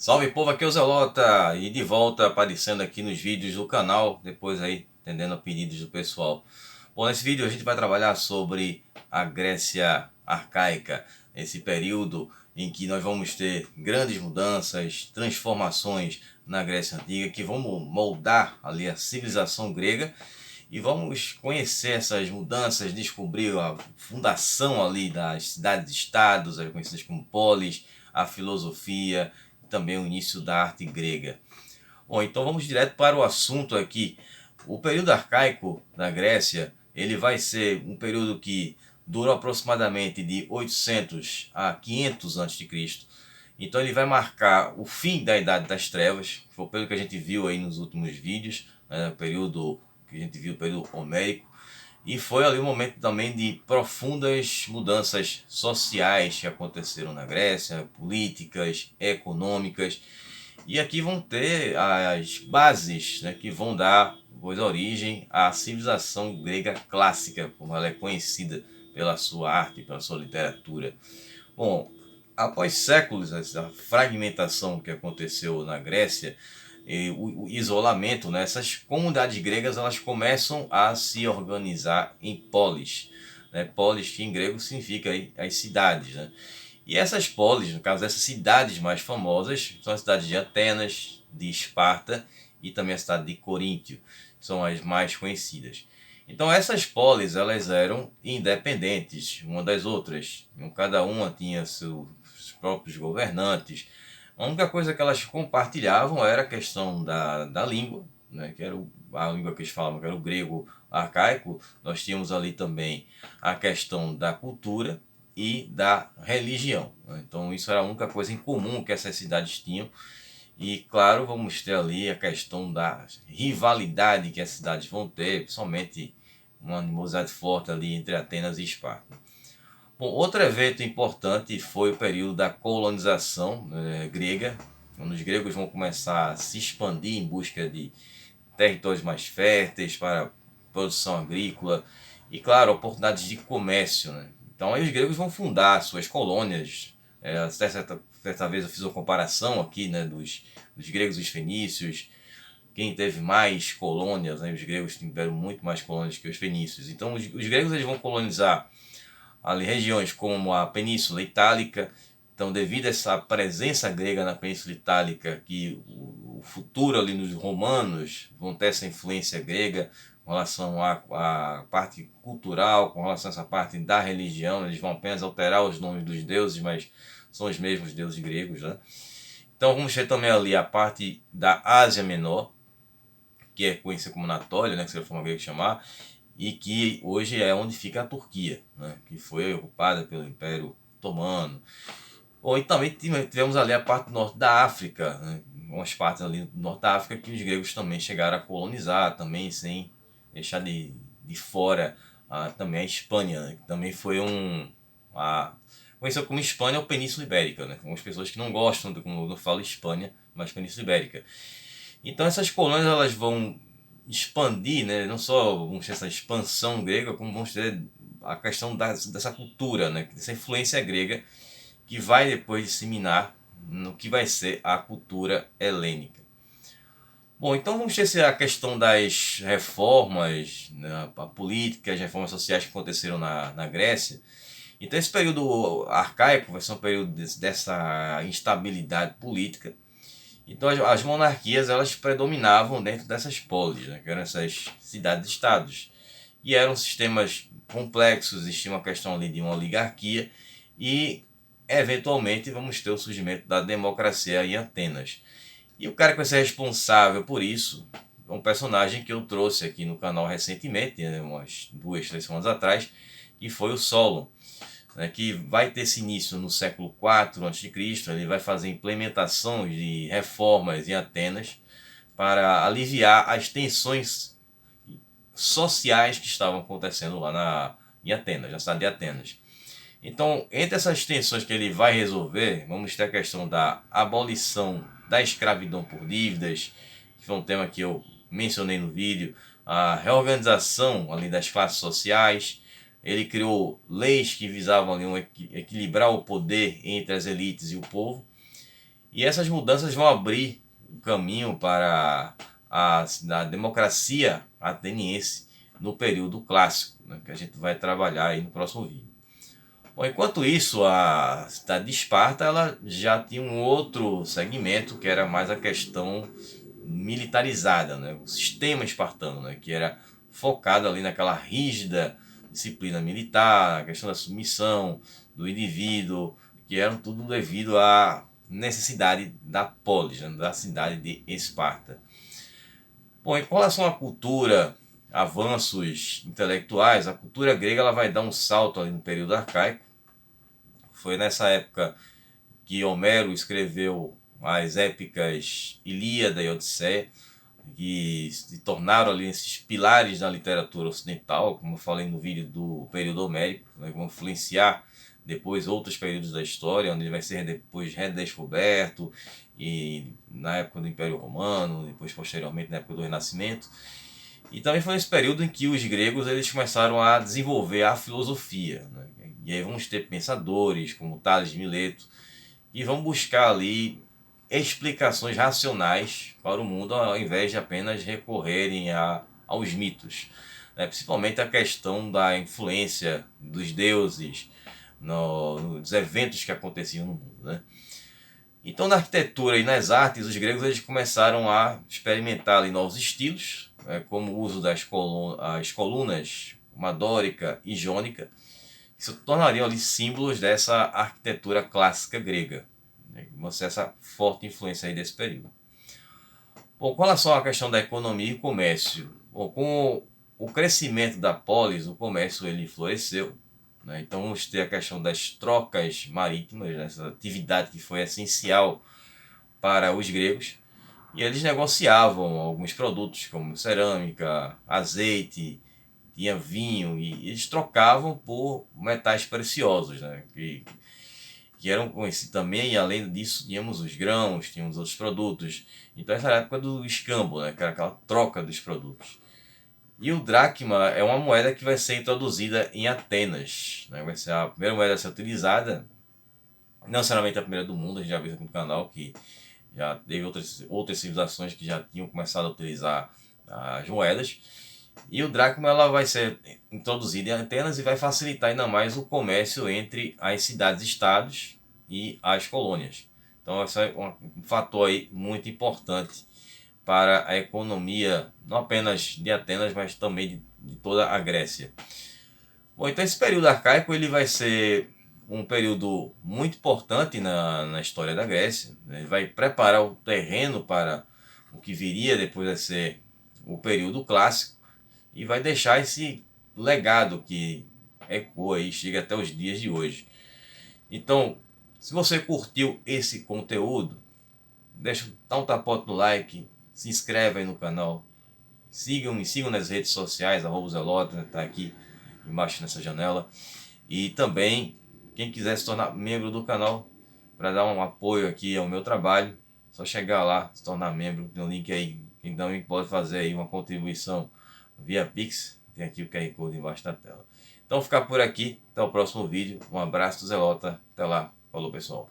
Salve povo, aqui é o Zelota e de volta aparecendo aqui nos vídeos do canal, depois aí atendendo a pedidos do pessoal. Bom, nesse vídeo a gente vai trabalhar sobre a Grécia arcaica, esse período em que nós vamos ter grandes mudanças, transformações na Grécia antiga que vão moldar ali a civilização grega e vamos conhecer essas mudanças, descobrir a fundação ali das cidades-estados, conhecidas como polis, a filosofia, também o início da arte grega. Bom, então vamos direto para o assunto aqui. O período arcaico da Grécia, ele vai ser um período que durou aproximadamente de 800 a 500 a.C. Então ele vai marcar o fim da Idade das Trevas, foi o período que a gente viu aí nos últimos vídeos, né, o período que a gente viu, o período homérico. E foi ali um momento também de profundas mudanças sociais que aconteceram na Grécia, políticas, econômicas. E aqui vão ter as bases, né, que vão dar origem à civilização grega clássica, como ela é conhecida pela sua arte, pela sua literatura. Bom, após séculos, essa fragmentação que aconteceu na Grécia, e o isolamento, né, essas comunidades gregas elas começam a se organizar em polis. Né? Polis, que em grego significa as cidades. Né? E essas polis, no caso, essas cidades mais famosas, são as cidades de Atenas, de Esparta e também a cidade de Coríntio, que são as mais conhecidas. Então essas polis elas eram independentes uma das outras, cada uma tinha seus próprios governantes. A única coisa que elas compartilhavam era a questão da língua, né, que era a língua que eles falavam, que era o grego arcaico. Nós tínhamos ali também a questão da cultura e da religião. Né? Então isso era a única coisa em comum que essas cidades tinham. E claro, vamos ter ali a questão da rivalidade que as cidades vão ter, principalmente uma animosidade forte ali entre Atenas e Esparta. Bom, outro evento importante foi o período da colonização grega, onde os gregos vão começar a se expandir em busca de territórios mais férteis para produção agrícola e, claro, oportunidades de comércio. Né? Então aí os gregos vão fundar suas colônias. Certa vez eu fiz uma comparação aqui, né, dos gregos e os fenícios. Quem teve mais colônias, né, os gregos tiveram muito mais colônias que os fenícios. Então os gregos eles vão colonizar ali regiões como a Península Itálica. Então, devido a essa presença grega na Península Itálica, que o futuro ali nos romanos vão ter essa influência grega com relação à parte cultural, com relação a essa parte da religião, eles vão apenas alterar os nomes dos deuses, mas são os mesmos deuses gregos, né? Então vamos ter também ali a parte da Ásia Menor, que é conhecida como Anatólia, né, que seria a forma grega de chamar, e que hoje é onde fica a Turquia, né, que foi ocupada pelo Império Otomano. Ou e também tivemos ali a parte norte da África, né, umas partes ali do norte da África que os gregos também chegaram a colonizar, também sem deixar de fora também a Espanha, né, que também foi conhecida como Espanha ou Península Ibérica, né, algumas pessoas que não gostam de como eu falo Espanha, mas Península Ibérica. Então essas colônias elas vão expandir, né? Não só vamos ter essa expansão grega, como vamos ter a questão dessa cultura, né? Dessa influência grega que vai depois disseminar no que vai ser a cultura helênica. Bom, então vamos ter a questão das reformas, né, a política, as reformas sociais que aconteceram na Grécia. Então esse período arcaico vai ser um período dessa instabilidade política. Então as monarquias elas predominavam dentro dessas polis, né, que eram essas cidades-estados. E eram sistemas complexos, existia uma questão ali de uma oligarquia e eventualmente vamos ter o surgimento da democracia em Atenas. E o cara que vai ser responsável por isso é um personagem que eu trouxe aqui no canal recentemente, né, umas 2, 3 semanas atrás, que foi o Solon, né, que vai ter esse início no século IV a.C. Ele vai fazer implementações de reformas em Atenas para aliviar as tensões sociais que estavam acontecendo lá em Atenas, na cidade de Atenas. Então, entre essas tensões que ele vai resolver, vamos ter a questão da abolição da escravidão por dívidas, que foi um tema que eu mencionei no vídeo, a reorganização ali das classes sociais. Ele criou leis que visavam ali equilibrar o poder entre as elites e o povo. E essas mudanças vão abrir o caminho para a democracia ateniense no período clássico, né, que a gente vai trabalhar aí no próximo vídeo. Bom, enquanto isso, a cidade de Esparta ela já tinha um outro segmento que era mais a questão militarizada, né? O sistema espartano, né? Que era focado ali naquela rígida disciplina militar, a questão da submissão do indivíduo, que eram tudo devido à necessidade da polis, né? Da cidade de Esparta. Bom, em relação à cultura, avanços intelectuais, a cultura grega ela vai dar um salto ali no período arcaico. Foi nessa época que Homero escreveu as épicas Ilíada e Odisseia, que se tornaram ali esses pilares da literatura ocidental, como eu falei no vídeo do período homérico, né, vão influenciar depois outros períodos da história, onde ele vai ser depois redescoberto, e na época do Império Romano, depois posteriormente na época do Renascimento. E também foi nesse período em que os gregos eles começaram a desenvolver a filosofia, né? E aí vamos ter pensadores como Tales de Mileto, e vão buscar ali explicações racionais para o mundo, ao invés de apenas recorrerem aos mitos, né? Principalmente a questão da influência dos deuses nos eventos que aconteciam no mundo, né? Então, na arquitetura e nas artes, os gregos eles começaram a experimentar ali novos estilos, né, como o uso das as colunas uma dórica e jônica, que se tornariam ali símbolos dessa arquitetura clássica grega, né, mostra essa forte influência aí desse período. Bom, com relação à questão da economia e comércio, bom, com o crescimento da polis, o comércio ele floresceu, né? Então vamos ter a questão das trocas marítimas, né? Essa atividade que foi essencial para os gregos, e eles negociavam alguns produtos como cerâmica, azeite, tinha vinho, e eles trocavam por metais preciosos, né? Que eram conhecidos também, e além disso tínhamos os grãos, tínhamos outros produtos. Então essa era a época do escambo, né? Que era aquela troca dos produtos. E o dracma é uma moeda que vai ser introduzida em Atenas, né? Vai ser a primeira moeda a ser utilizada, não necessariamente a primeira do mundo, a gente já viu aqui no canal que já teve outras civilizações que já tinham começado a utilizar as moedas. E o dracma ela vai ser introduzida em Atenas e vai facilitar ainda mais o comércio entre as cidades-estados e as colônias. Então esse é um fator aí muito importante para a economia, não apenas de Atenas, mas também de toda a Grécia. Bom, então esse período arcaico ele vai ser um período muito importante na história da Grécia. Ele vai preparar o terreno para o que viria depois de ser o período clássico e vai deixar esse legado que ecoa e chega até os dias de hoje. Então, se você curtiu esse conteúdo, dá um tapote no like, se inscreve aí no canal, me sigam nas redes sociais, @zelota, tá aqui embaixo nessa janela. E também, quem quiser se tornar membro do canal, para dar um apoio aqui ao meu trabalho, só chegar lá, se tornar membro, tem um link aí, quem também pode fazer aí uma contribuição via Pix, tem aqui o QR Code embaixo da tela. Então, ficar por aqui, até o próximo vídeo, um abraço do Zelota, até lá, falou pessoal.